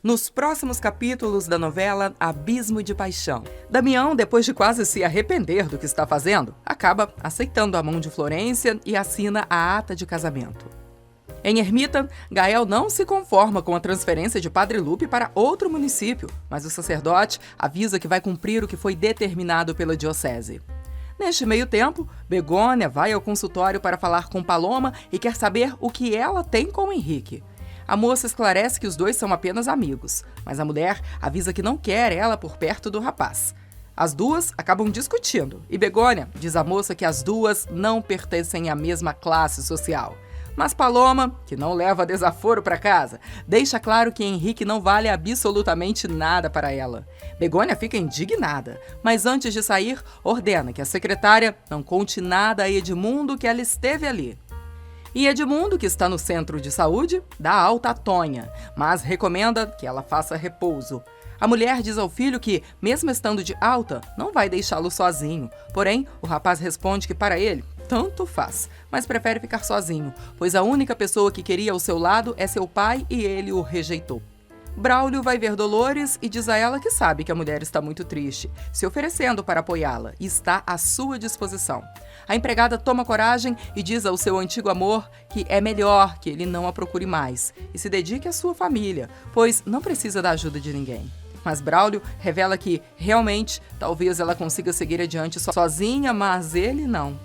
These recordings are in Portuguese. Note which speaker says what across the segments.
Speaker 1: Nos próximos capítulos da novela Abismo de Paixão, Damião, depois de quase se arrepender do que está fazendo, acaba aceitando a mão de Florência e assina a ata de casamento. Em Ermita, Gael não se conforma com a transferência de Padre Lupe para outro município, mas o sacerdote avisa que vai cumprir o que foi determinado pela diocese. Neste meio tempo, Begônia vai ao consultório para falar com Paloma e quer saber o que ela tem com Henrique. A moça esclarece que os dois são apenas amigos, mas a mulher avisa que não quer ela por perto do rapaz. As duas acabam discutindo e Begônia diz à moça que as duas não pertencem à mesma classe social. Mas Paloma, que não leva desaforo para casa, deixa claro que Henrique não vale absolutamente nada para ela. Begônia fica indignada, mas antes de sair, ordena que a secretária não conte nada a Edmundo que ela esteve ali. E Edmundo, que está no centro de saúde, dá alta a Tonha, mas recomenda que ela faça repouso. A mulher diz ao filho que, mesmo estando de alta, não vai deixá-lo sozinho. Porém, o rapaz responde que para ele, tanto faz, mas prefere ficar sozinho, pois a única pessoa que queria ao seu lado é seu pai e ele o rejeitou. Braulio vai ver Dolores e diz a ela que sabe que a mulher está muito triste, se oferecendo para apoiá-la e está à sua disposição. A empregada toma coragem e diz ao seu antigo amor que é melhor que ele não a procure mais e se dedique à sua família, pois não precisa da ajuda de ninguém. Mas Braulio revela que, realmente, talvez ela consiga seguir adiante sozinha, mas ele não.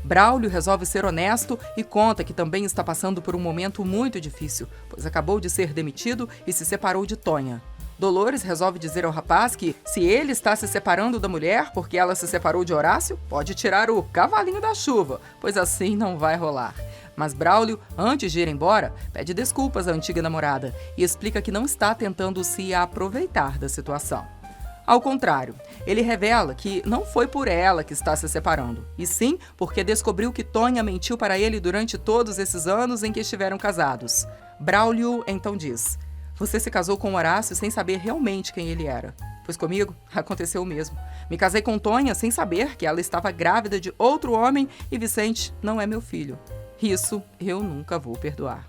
Speaker 1: Braulio resolve ser honesto e conta que também está passando por um momento muito difícil, pois acabou de ser demitido e se separou de Tonha. Dolores resolve dizer ao rapaz que, se ele está se separando da mulher porque ela se separou de Horácio, pode tirar o cavalinho da chuva, pois assim não vai rolar. Mas Braulio, antes de ir embora, pede desculpas à antiga namorada e explica que não está tentando se aproveitar da situação. Ao contrário, ele revela que não foi por ela que está se separando, e sim porque descobriu que Tonha mentiu para ele durante todos esses anos em que estiveram casados. Braulio então diz: "Você se casou com Horácio sem saber realmente quem ele era. Pois comigo aconteceu o mesmo. Me casei com Tonha sem saber que ela estava grávida de outro homem e Vicente não é meu filho. Isso eu nunca vou perdoar."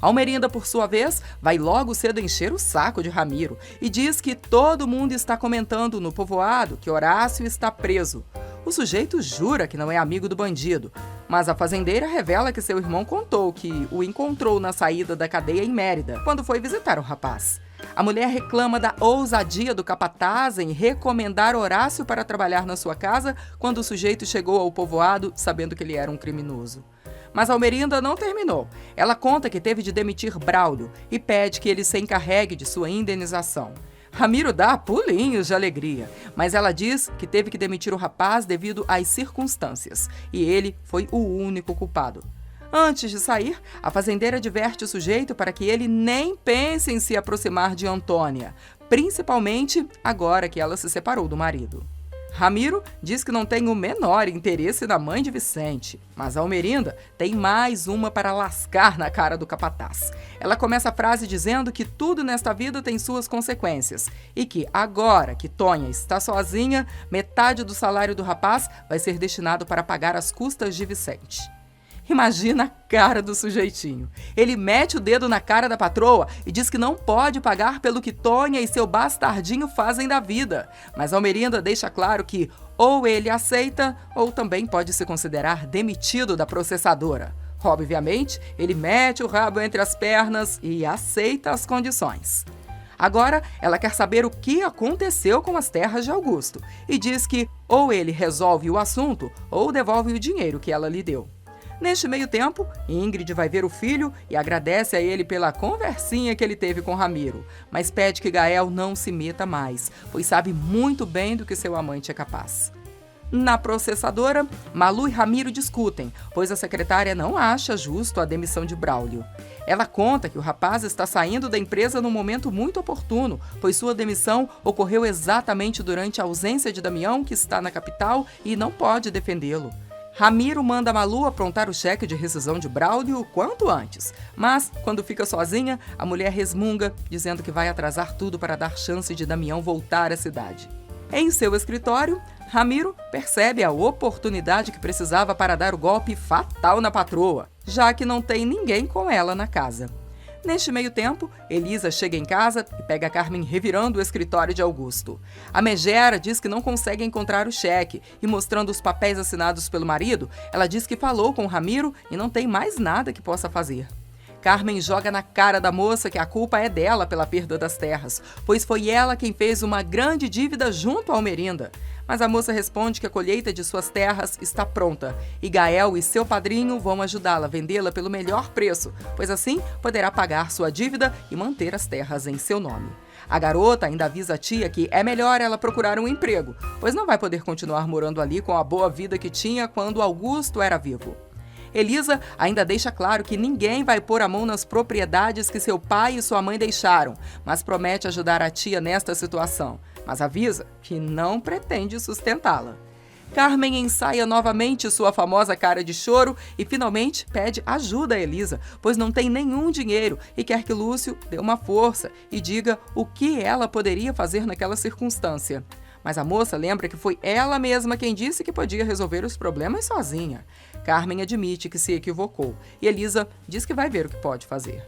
Speaker 1: Almerinda, por sua vez, vai logo cedo encher o saco de Ramiro e diz que todo mundo está comentando no povoado que Horácio está preso. O sujeito jura que não é amigo do bandido, mas a fazendeira revela que seu irmão contou que o encontrou na saída da cadeia em Mérida, quando foi visitar o rapaz. A mulher reclama da ousadia do capataz em recomendar Horácio para trabalhar na sua casa quando o sujeito chegou ao povoado sabendo que ele era um criminoso. Mas Almerinda não terminou. Ela conta que teve de demitir Braulio e pede que ele se encarregue de sua indenização. Ramiro dá pulinhos de alegria, mas ela diz que teve que demitir o rapaz devido às circunstâncias, e ele foi o único culpado. Antes de sair, a fazendeira adverte o sujeito para que ele nem pense em se aproximar de Antônia, principalmente agora que ela se separou do marido. Ramiro diz que não tem o menor interesse na mãe de Vicente, mas Almerinda tem mais uma para lascar na cara do capataz. Ela começa a frase dizendo que tudo nesta vida tem suas consequências e que, agora que Tonha está sozinha, metade do salário do rapaz vai ser destinado para pagar as custas de Vicente. Imagina a cara do sujeitinho. Ele mete o dedo na cara da patroa e diz que não pode pagar pelo que Tonha e seu bastardinho fazem da vida. Mas Almerinda deixa claro que ou ele aceita ou também pode se considerar demitido da processadora. Obviamente, ele mete o rabo entre as pernas e aceita as condições. Agora, ela quer saber o que aconteceu com as terras de Augusto e diz que ou ele resolve o assunto ou devolve o dinheiro que ela lhe deu. Neste meio tempo, Ingrid vai ver o filho e agradece a ele pela conversinha que ele teve com Ramiro, mas pede que Gael não se meta mais, pois sabe muito bem do que seu amante é capaz. Na processadora, Malu e Ramiro discutem, pois a secretária não acha justo a demissão de Braulio. Ela conta que o rapaz está saindo da empresa num momento muito oportuno, pois sua demissão ocorreu exatamente durante a ausência de Damião, que está na capital e não pode defendê-lo. Ramiro manda Malu aprontar o cheque de rescisão de Braulio o quanto antes, mas, quando fica sozinha, a mulher resmunga, dizendo que vai atrasar tudo para dar chance de Damião voltar à cidade. Em seu escritório, Ramiro percebe a oportunidade que precisava para dar o golpe fatal na patroa, já que não tem ninguém com ela na casa. Neste meio tempo, Elisa chega em casa e pega Carmen revirando o escritório de Augusto. A megera diz que não consegue encontrar o cheque e, mostrando os papéis assinados pelo marido, ela diz que falou com Ramiro e não tem mais nada que possa fazer. Carmen joga na cara da moça que a culpa é dela pela perda das terras, pois foi ela quem fez uma grande dívida junto a Almerinda. Mas a moça responde que a colheita de suas terras está pronta e Gael e seu padrinho vão ajudá-la a vendê-la pelo melhor preço, pois assim poderá pagar sua dívida e manter as terras em seu nome. A garota ainda avisa a tia que é melhor ela procurar um emprego, pois não vai poder continuar morando ali com a boa vida que tinha quando Augusto era vivo. Elisa ainda deixa claro que ninguém vai pôr a mão nas propriedades que seu pai e sua mãe deixaram, mas promete ajudar a tia nesta situação, mas avisa que não pretende sustentá-la. Carmen ensaia novamente sua famosa cara de choro e finalmente pede ajuda a Elisa, pois não tem nenhum dinheiro e quer que Lúcio dê uma força e diga o que ela poderia fazer naquela circunstância. Mas a moça lembra que foi ela mesma quem disse que podia resolver os problemas sozinha. Carmen admite que se equivocou e Elisa diz que vai ver o que pode fazer.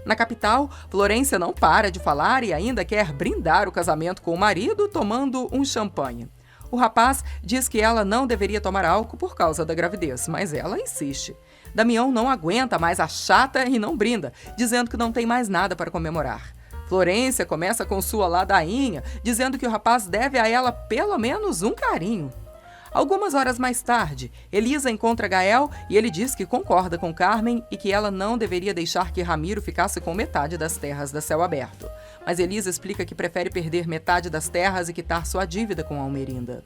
Speaker 1: Na capital, Florência não para de falar e ainda quer brindar o casamento com o marido tomando um champanhe. O rapaz diz que ela não deveria tomar álcool por causa da gravidez, mas ela insiste. Damião não aguenta mais a chata e não brinda, dizendo que não tem mais nada para comemorar. Florência começa com sua ladainha, dizendo que o rapaz deve a ela pelo menos um carinho. Algumas horas mais tarde, Elisa encontra Gael e ele diz que concorda com Carmen e que ela não deveria deixar que Ramiro ficasse com metade das terras da Céu Aberto. Mas Elisa explica que prefere perder metade das terras e quitar sua dívida com Almerinda.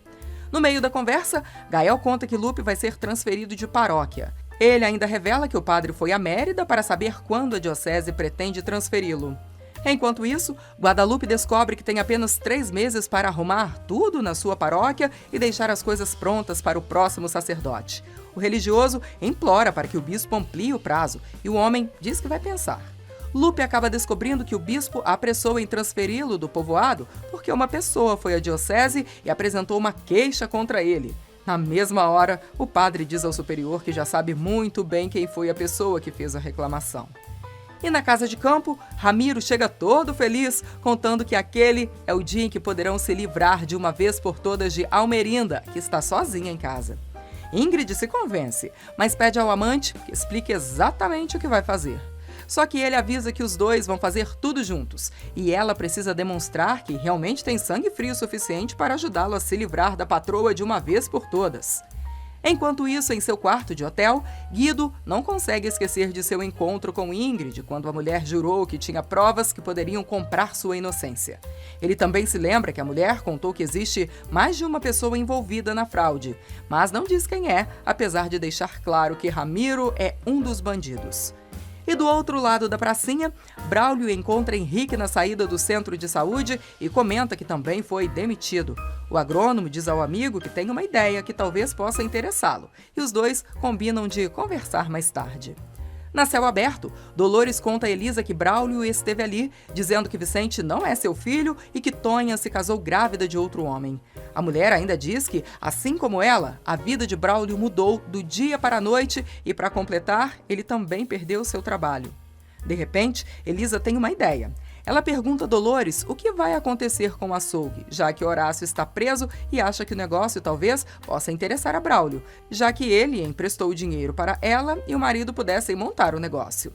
Speaker 1: No meio da conversa, Gael conta que Lupe vai ser transferido de paróquia. Ele ainda revela que o padre foi a Mérida para saber quando a diocese pretende transferi-lo. Enquanto isso, Guadalupe descobre que tem apenas 3 meses para arrumar tudo na sua paróquia e deixar as coisas prontas para o próximo sacerdote. O religioso implora para que o bispo amplie o prazo e o homem diz que vai pensar. Lupe acaba descobrindo que o bispo apressou em transferi-lo do povoado porque uma pessoa foi à diocese e apresentou uma queixa contra ele. Na mesma hora, o padre diz ao superior que já sabe muito bem quem foi a pessoa que fez a reclamação. E na casa de campo, Ramiro chega todo feliz, contando que aquele é o dia em que poderão se livrar de uma vez por todas de Almerinda, que está sozinha em casa. Ingrid se convence, mas pede ao amante que explique exatamente o que vai fazer. Só que ele avisa que os dois vão fazer tudo juntos, e ela precisa demonstrar que realmente tem sangue frio suficiente para ajudá-lo a se livrar da patroa de uma vez por todas. Enquanto isso, em seu quarto de hotel, Guido não consegue esquecer de seu encontro com Ingrid, quando a mulher jurou que tinha provas que poderiam comprar sua inocência. Ele também se lembra que a mulher contou que existe mais de uma pessoa envolvida na fraude, mas não diz quem é, apesar de deixar claro que Ramiro é um dos bandidos. E do outro lado da pracinha, Braulio encontra Henrique na saída do centro de saúde e comenta que também foi demitido. O agrônomo diz ao amigo que tem uma ideia que talvez possa interessá-lo, e os dois combinam de conversar mais tarde. Na Céu Aberto, Dolores conta a Elisa que Braulio esteve ali, dizendo que Vicente não é seu filho e que Tonha se casou grávida de outro homem. A mulher ainda diz que, assim como ela, a vida de Braulio mudou do dia para a noite e, para completar, ele também perdeu seu trabalho. De repente, Elisa tem uma ideia. Ela pergunta a Dolores o que vai acontecer com o açougue, já que Horácio está preso e acha que o negócio talvez possa interessar a Braulio, já que ele emprestou o dinheiro para ela e o marido pudessem montar o negócio.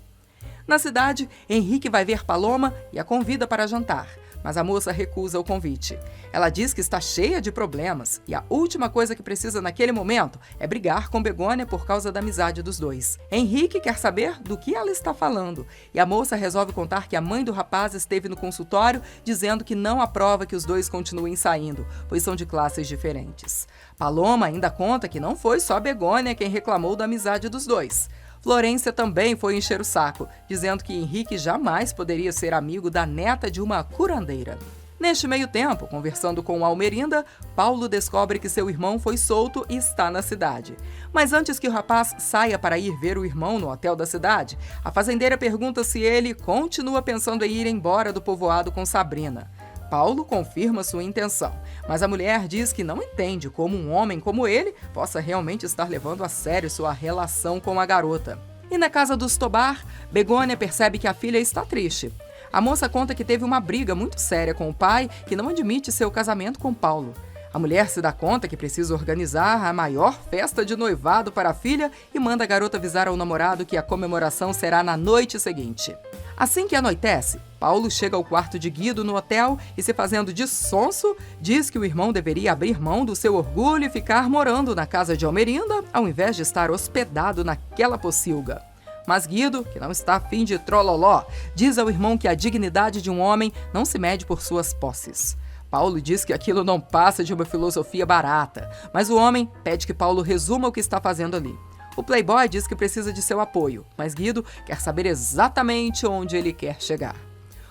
Speaker 1: Na cidade, Henrique vai ver Paloma e a convida para jantar, mas a moça recusa o convite. Ela diz que está cheia de problemas e a última coisa que precisa naquele momento é brigar com Begônia por causa da amizade dos dois. Henrique quer saber do que ela está falando e a moça resolve contar que a mãe do rapaz esteve no consultório dizendo que não aprova que os dois continuem saindo, pois são de classes diferentes. Paloma ainda conta que não foi só Begônia quem reclamou da amizade dos dois. Florência também foi encher o saco, dizendo que Henrique jamais poderia ser amigo da neta de uma curandeira. Neste meio tempo, conversando com Almerinda, Paulo descobre que seu irmão foi solto e está na cidade. Mas antes que o rapaz saia para ir ver o irmão no hotel da cidade, a fazendeira pergunta se ele continua pensando em ir embora do povoado com Sabrina. Paulo confirma sua intenção, mas a mulher diz que não entende como um homem como ele possa realmente estar levando a sério sua relação com a garota. E na casa dos Tobar, Begônia percebe que a filha está triste. A moça conta que teve uma briga muito séria com o pai, que não admite seu casamento com Paulo. A mulher se dá conta que precisa organizar a maior festa de noivado para a filha e manda a garota avisar ao namorado que a comemoração será na noite seguinte. Assim que anoitece, Paulo chega ao quarto de Guido no hotel e, se fazendo de sonso, diz que o irmão deveria abrir mão do seu orgulho e ficar morando na casa de Almerinda, ao invés de estar hospedado naquela pocilga. Mas Guido, que não está afim de trololó, diz ao irmão que a dignidade de um homem não se mede por suas posses. Paulo diz que aquilo não passa de uma filosofia barata, mas o homem pede que Paulo resuma o que está fazendo ali. O playboy diz que precisa de seu apoio, mas Guido quer saber exatamente onde ele quer chegar.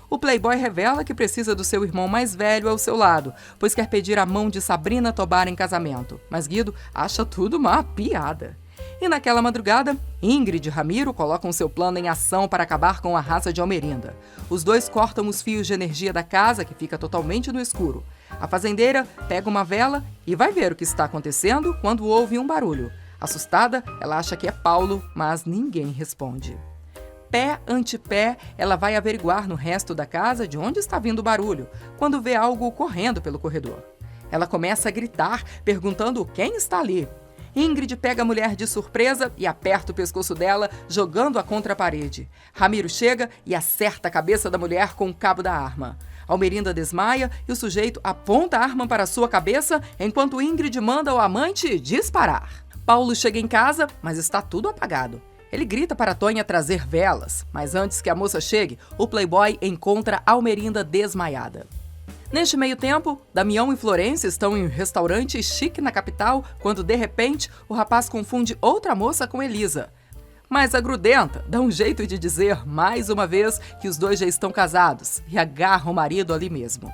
Speaker 1: O playboy revela que precisa do seu irmão mais velho ao seu lado, pois quer pedir a mão de Sabrina Tobar em casamento, mas Guido acha tudo uma piada. E naquela madrugada, Ingrid e Ramiro colocam seu plano em ação para acabar com a raça de Almerinda. Os dois cortam os fios de energia da casa, que fica totalmente no escuro. A fazendeira pega uma vela e vai ver o que está acontecendo quando ouve um barulho. Assustada, ela acha que é Paulo, mas ninguém responde. Pé ante pé, ela vai averiguar no resto da casa de onde está vindo o barulho, quando vê algo correndo pelo corredor. Ela começa a gritar, perguntando quem está ali. Ingrid pega a mulher de surpresa e aperta o pescoço dela, jogando-a contra a parede. Ramiro chega e acerta a cabeça da mulher com o cabo da arma. Almerinda desmaia e o sujeito aponta a arma para sua cabeça, enquanto Ingrid manda o amante disparar. Paulo chega em casa, mas está tudo apagado. Ele grita para Tonha trazer velas, mas antes que a moça chegue, o playboy encontra Almerinda desmaiada. Neste meio tempo, Damião e Florência estão em um restaurante chique na capital, quando de repente o rapaz confunde outra moça com Elisa. Mas a grudenta dá um jeito de dizer mais uma vez que os dois já estão casados e agarra o marido ali mesmo.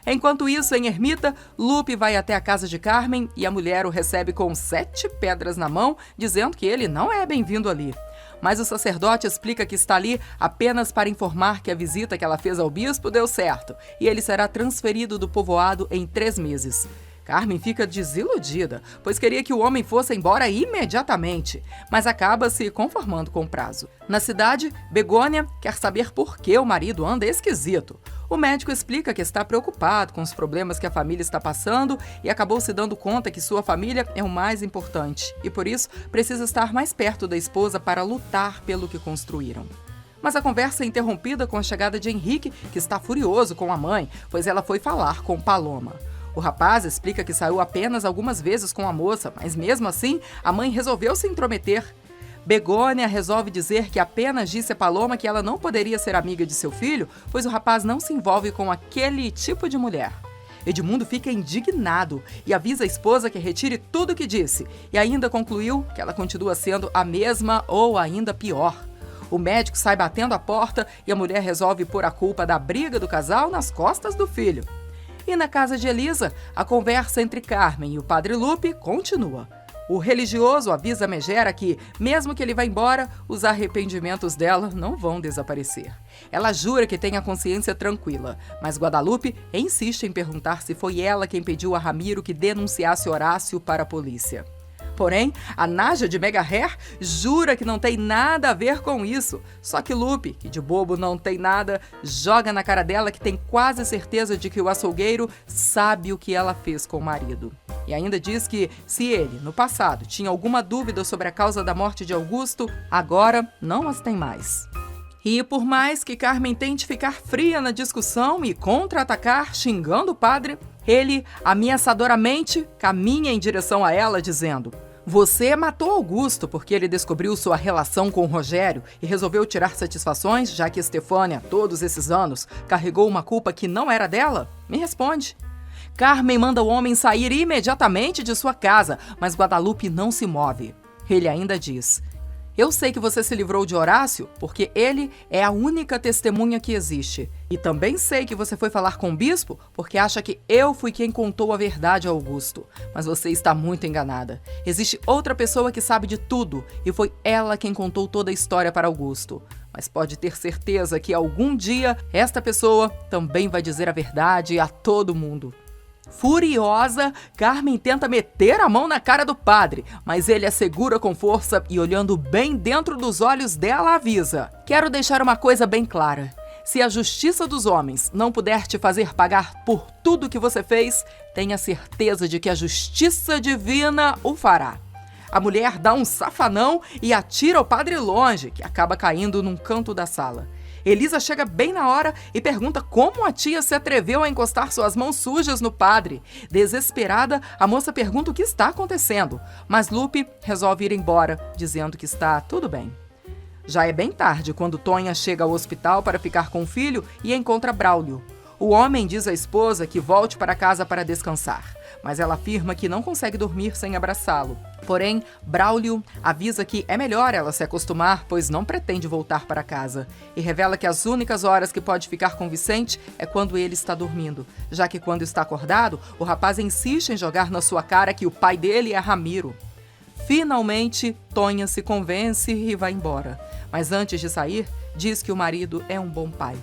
Speaker 1: Enquanto isso, em Ermita, Lupe vai até a casa de Carmen e a mulher o recebe com 7 pedras na mão, dizendo que ele não é bem-vindo ali. Mas o sacerdote explica que está ali apenas para informar que a visita que ela fez ao bispo deu certo e ele será transferido do povoado em 3 meses. Carmen fica desiludida, pois queria que o homem fosse embora imediatamente, mas acaba se conformando com o prazo. Na cidade, Begônia quer saber por que o marido anda esquisito. O médico explica que está preocupado com os problemas que a família está passando e acabou se dando conta que sua família é o mais importante e, por isso, precisa estar mais perto da esposa para lutar pelo que construíram. Mas a conversa é interrompida com a chegada de Henrique, que está furioso com a mãe, pois ela foi falar com Paloma. O rapaz explica que saiu apenas algumas vezes com a moça, mas mesmo assim, a mãe resolveu se intrometer. Begônia resolve dizer que apenas disse a Paloma que ela não poderia ser amiga de seu filho, pois o rapaz não se envolve com aquele tipo de mulher. Edmundo fica indignado e avisa a esposa que retire tudo o que disse, e ainda concluiu que ela continua sendo a mesma ou ainda pior. O médico sai batendo a porta e a mulher resolve pôr a culpa da briga do casal nas costas do filho. E na casa de Elisa, a conversa entre Carmen e o padre Lupe continua. O religioso avisa a Megera que, mesmo que ele vá embora, os arrependimentos dela não vão desaparecer. Ela jura que tem a consciência tranquila, mas Guadalupe insiste em perguntar se foi ela quem pediu a Ramiro que denunciasse Horácio para a polícia. Porém, a Nádia de Megahair jura que não tem nada a ver com isso. Só que Lupe, que de bobo não tem nada, joga na cara dela que tem quase certeza de que o açougueiro sabe o que ela fez com o marido. E ainda diz que, se ele, no passado, tinha alguma dúvida sobre a causa da morte de Augusto, agora não as tem mais. E por mais que Carmen tente ficar fria na discussão e contra-atacar xingando o padre, ele, ameaçadoramente, caminha em direção a ela, dizendo: "Você matou Augusto porque ele descobriu sua relação com o Rogério e resolveu tirar satisfações, já que Estefânia, todos esses anos, carregou uma culpa que não era dela? Me responde." Carmen manda o homem sair imediatamente de sua casa, mas Guadalupe não se move. Ele ainda diz: "Eu sei que você se livrou de Horácio porque ele é a única testemunha que existe. E também sei que você foi falar com o bispo porque acha que eu fui quem contou a verdade a Augusto. Mas você está muito enganada. Existe outra pessoa que sabe de tudo e foi ela quem contou toda a história para Augusto. Mas pode ter certeza que algum dia esta pessoa também vai dizer a verdade a todo mundo." Furiosa, Carmen tenta meter a mão na cara do padre, mas ele a segura com força e, olhando bem dentro dos olhos dela, avisa: "Quero deixar uma coisa bem clara. Se a justiça dos homens não puder te fazer pagar por tudo que você fez, tenha certeza de que a justiça divina o fará." A mulher dá um safanão e atira o padre longe, que acaba caindo num canto da sala. Elisa chega bem na hora e pergunta como a tia se atreveu a encostar suas mãos sujas no padre. Desesperada, a moça pergunta o que está acontecendo, mas Lupe resolve ir embora, dizendo que está tudo bem. Já é bem tarde quando Tonha chega ao hospital para ficar com o filho e encontra Braulio. O homem diz à esposa que volte para casa para descansar, mas ela afirma que não consegue dormir sem abraçá-lo. Porém, Braulio avisa que é melhor ela se acostumar, pois não pretende voltar para casa, e revela que as únicas horas que pode ficar com Vicente é quando ele está dormindo, já que quando está acordado, o rapaz insiste em jogar na sua cara que o pai dele é Ramiro. Finalmente, Tonha se convence e vai embora, mas antes de sair, diz que o marido é um bom pai.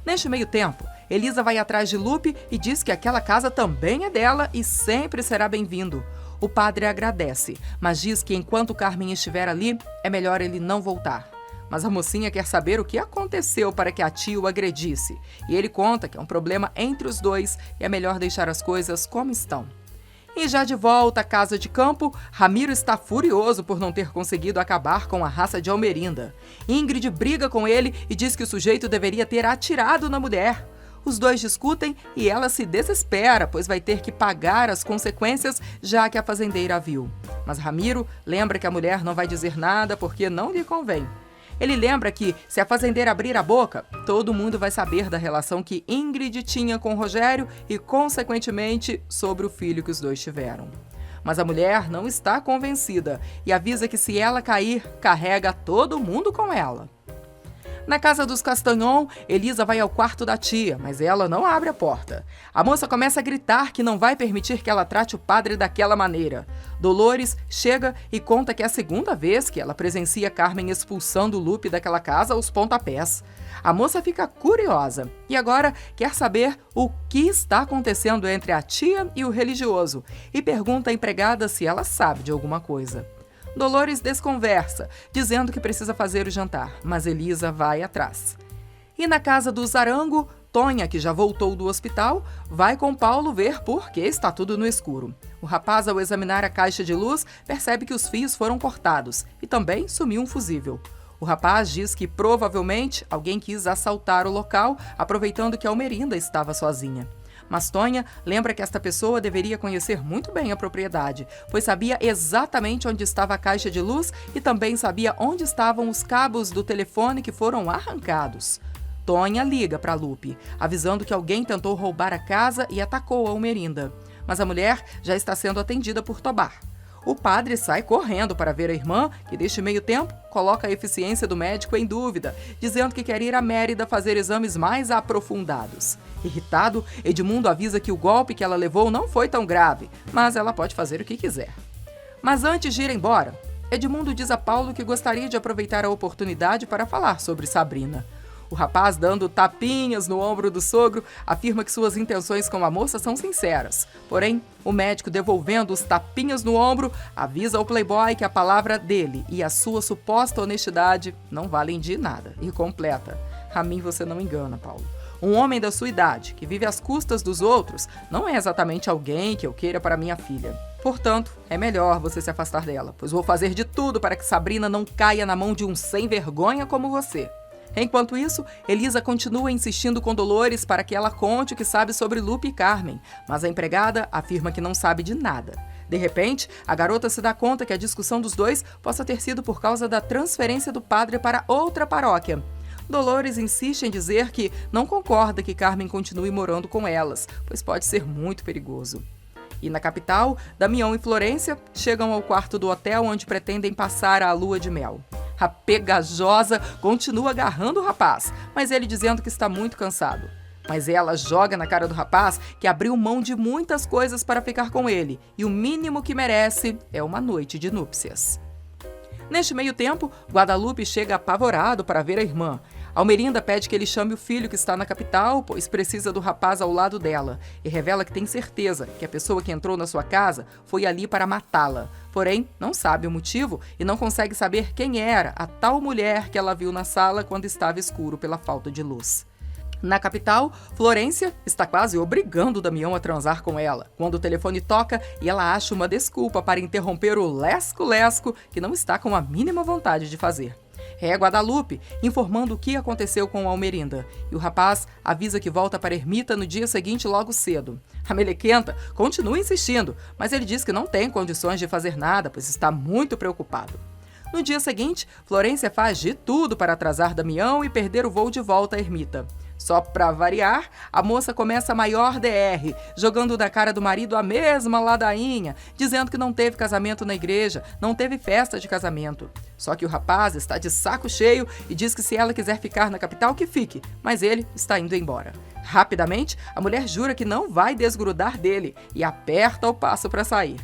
Speaker 1: Neste meio tempo, Elisa vai atrás de Lupe e diz que aquela casa também é dela e sempre será bem-vindo. O padre agradece, mas diz que enquanto Carmen estiver ali, é melhor ele não voltar. Mas a mocinha quer saber o que aconteceu para que a tia o agredisse. E ele conta que é um problema entre os dois e é melhor deixar as coisas como estão. E já de volta à casa de campo, Ramiro está furioso por não ter conseguido acabar com a raça de Almerinda. Ingrid briga com ele e diz que o sujeito deveria ter atirado na mulher. Os dois discutem e ela se desespera, pois vai ter que pagar as consequências, já que a fazendeira a viu. Mas Ramiro lembra que a mulher não vai dizer nada porque não lhe convém. Ele lembra que, se a fazendeira abrir a boca, todo mundo vai saber da relação que Ingrid tinha com Rogério e, consequentemente, sobre o filho que os dois tiveram. Mas a mulher não está convencida e avisa que, se ela cair, carrega todo mundo com ela. Na casa dos Castanhon, Elisa vai ao quarto da tia, mas ela não abre a porta. A moça começa a gritar que não vai permitir que ela trate o padre daquela maneira. Dolores chega e conta que é a segunda vez que ela presencia Carmen expulsando Lupe daquela casa aos pontapés. A moça fica curiosa e agora quer saber o que está acontecendo entre a tia e o religioso e pergunta à empregada se ela sabe de alguma coisa. Dolores desconversa, dizendo que precisa fazer o jantar, mas Elisa vai atrás. E na casa do Zarango, Tonha, que já voltou do hospital, vai com Paulo ver por que está tudo no escuro. O rapaz, ao examinar a caixa de luz, percebe que os fios foram cortados e também sumiu um fusível. O rapaz diz que provavelmente alguém quis assaltar o local, aproveitando que Almerinda estava sozinha. Mas Tonha lembra que esta pessoa deveria conhecer muito bem a propriedade, pois sabia exatamente onde estava a caixa de luz e também sabia onde estavam os cabos do telefone que foram arrancados. Tonha liga para Lupe, avisando que alguém tentou roubar a casa e atacou a Almerinda. Mas a mulher já está sendo atendida por Tobar. O padre sai correndo para ver a irmã, que neste meio tempo coloca a eficiência do médico em dúvida, dizendo que quer ir a Mérida fazer exames mais aprofundados. Irritado, Edmundo avisa que o golpe que ela levou não foi tão grave, mas ela pode fazer o que quiser. Mas antes de ir embora, Edmundo diz a Paulo que gostaria de aproveitar a oportunidade para falar sobre Sabrina. O rapaz, dando tapinhas no ombro do sogro, afirma que suas intenções com a moça são sinceras. Porém, o médico, devolvendo os tapinhas no ombro, avisa ao playboy que a palavra dele e a sua suposta honestidade não valem de nada. E completa: a mim você não engana, Paulo. Um homem da sua idade, que vive às custas dos outros, não é exatamente alguém que eu queira para minha filha. Portanto, é melhor você se afastar dela, pois vou fazer de tudo para que Sabrina não caia na mão de um sem-vergonha como você. Enquanto isso, Elisa continua insistindo com Dolores para que ela conte o que sabe sobre Lupe e Carmen, mas a empregada afirma que não sabe de nada. De repente, a garota se dá conta que a discussão dos dois possa ter sido por causa da transferência do padre para outra paróquia. Dolores insiste em dizer que não concorda que Carmen continue morando com elas, pois pode ser muito perigoso. E na capital, Damião e Florência chegam ao quarto do hotel onde pretendem passar a lua de mel. A pegajosa continua agarrando o rapaz, mas ele dizendo que está muito cansado. Mas ela joga na cara do rapaz que abriu mão de muitas coisas para ficar com ele, e o mínimo que merece é uma noite de núpcias. Neste meio tempo, Guadalupe chega apavorado para ver a irmã. Almerinda pede que ele chame o filho que está na capital, pois precisa do rapaz ao lado dela, e revela que tem certeza que a pessoa que entrou na sua casa foi ali para matá-la. Porém, não sabe o motivo e não consegue saber quem era a tal mulher que ela viu na sala quando estava escuro pela falta de luz. Na capital, Florência está quase obrigando Damião a transar com ela, quando o telefone toca e ela acha uma desculpa para interromper o lesco-lesco que não está com a mínima vontade de fazer. É Guadalupe informando o que aconteceu com Almerinda, e o rapaz avisa que volta para a ermita no dia seguinte logo cedo. A melequenta continua insistindo, mas ele diz que não tem condições de fazer nada, pois está muito preocupado. No dia seguinte, Florência faz de tudo para atrasar Damião e perder o voo de volta à ermita. Só para variar, a moça começa a maior DR, jogando na cara do marido a mesma ladainha, dizendo que não teve casamento na igreja, não teve festa de casamento. Só que o rapaz está de saco cheio e diz que se ela quiser ficar na capital, que fique, mas ele está indo embora. Rapidamente, a mulher jura que não vai desgrudar dele e aperta o passo para sair.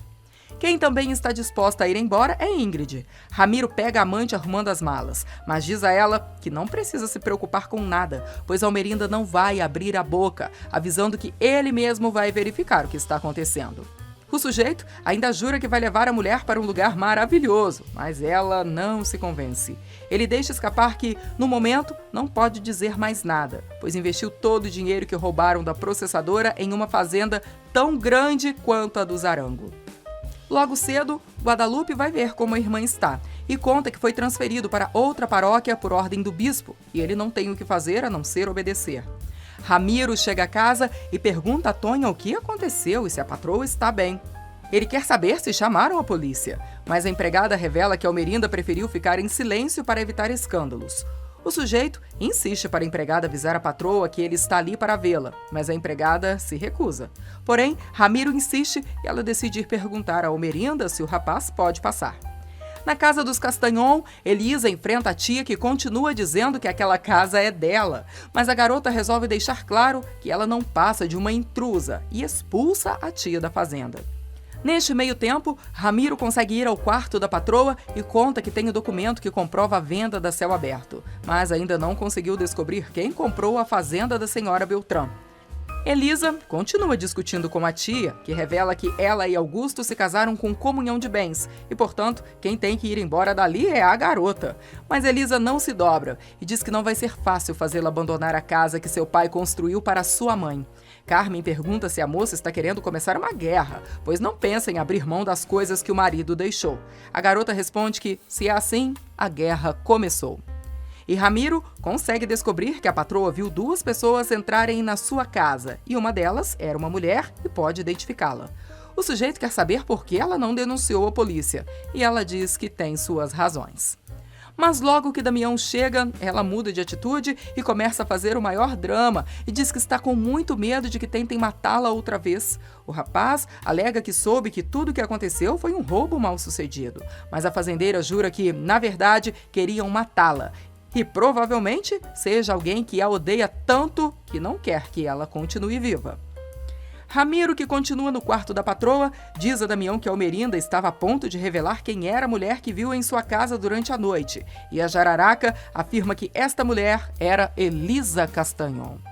Speaker 1: Quem também está disposta a ir embora é Ingrid. Ramiro pega a amante arrumando as malas, mas diz a ela que não precisa se preocupar com nada, pois Almerinda não vai abrir a boca, avisando que ele mesmo vai verificar o que está acontecendo. O sujeito ainda jura que vai levar a mulher para um lugar maravilhoso, mas ela não se convence. Ele deixa escapar que, no momento, não pode dizer mais nada, pois investiu todo o dinheiro que roubaram da processadora em uma fazenda tão grande quanto a do Zarango. Logo cedo, Guadalupe vai ver como a irmã está e conta que foi transferido para outra paróquia por ordem do bispo e ele não tem o que fazer a não ser obedecer. Ramiro chega a casa e pergunta a Tonha o que aconteceu e se a patroa está bem. Ele quer saber se chamaram a polícia, mas a empregada revela que Almerinda preferiu ficar em silêncio para evitar escândalos. O sujeito insiste para a empregada avisar a patroa que ele está ali para vê-la, mas a empregada se recusa. Porém, Ramiro insiste e ela decide ir perguntar a Almerinda se o rapaz pode passar. Na casa dos Castanhon, Elisa enfrenta a tia que continua dizendo que aquela casa é dela, mas a garota resolve deixar claro que ela não passa de uma intrusa e expulsa a tia da fazenda. Neste meio tempo, Ramiro consegue ir ao quarto da patroa e conta que tem o documento que comprova a venda da Céu Aberto, mas ainda não conseguiu descobrir quem comprou a fazenda da senhora Beltrão. Elisa continua discutindo com a tia, que revela que ela e Augusto se casaram com comunhão de bens e, portanto, quem tem que ir embora dali é a garota. Mas Elisa não se dobra e diz que não vai ser fácil fazê-la abandonar a casa que seu pai construiu para sua mãe. Carmen pergunta se a moça está querendo começar uma guerra, pois não pensa em abrir mão das coisas que o marido deixou. A garota responde que, se é assim, a guerra começou. E Ramiro consegue descobrir que a patroa viu duas pessoas entrarem na sua casa e uma delas era uma mulher e pode identificá-la. O sujeito quer saber por que ela não denunciou a polícia e ela diz que tem suas razões. Mas logo que Damião chega, ela muda de atitude e começa a fazer o maior drama e diz que está com muito medo de que tentem matá-la outra vez. O rapaz alega que soube que tudo o que aconteceu foi um roubo mal sucedido, mas a fazendeira jura que, na verdade, queriam matá-la. E provavelmente seja alguém que a odeia tanto que não quer que ela continue viva. Ramiro, que continua no quarto da patroa, diz a Damião que Almerinda estava a ponto de revelar quem era a mulher que viu em sua casa durante a noite. E a jararaca afirma que esta mulher era Elisa Castanhon.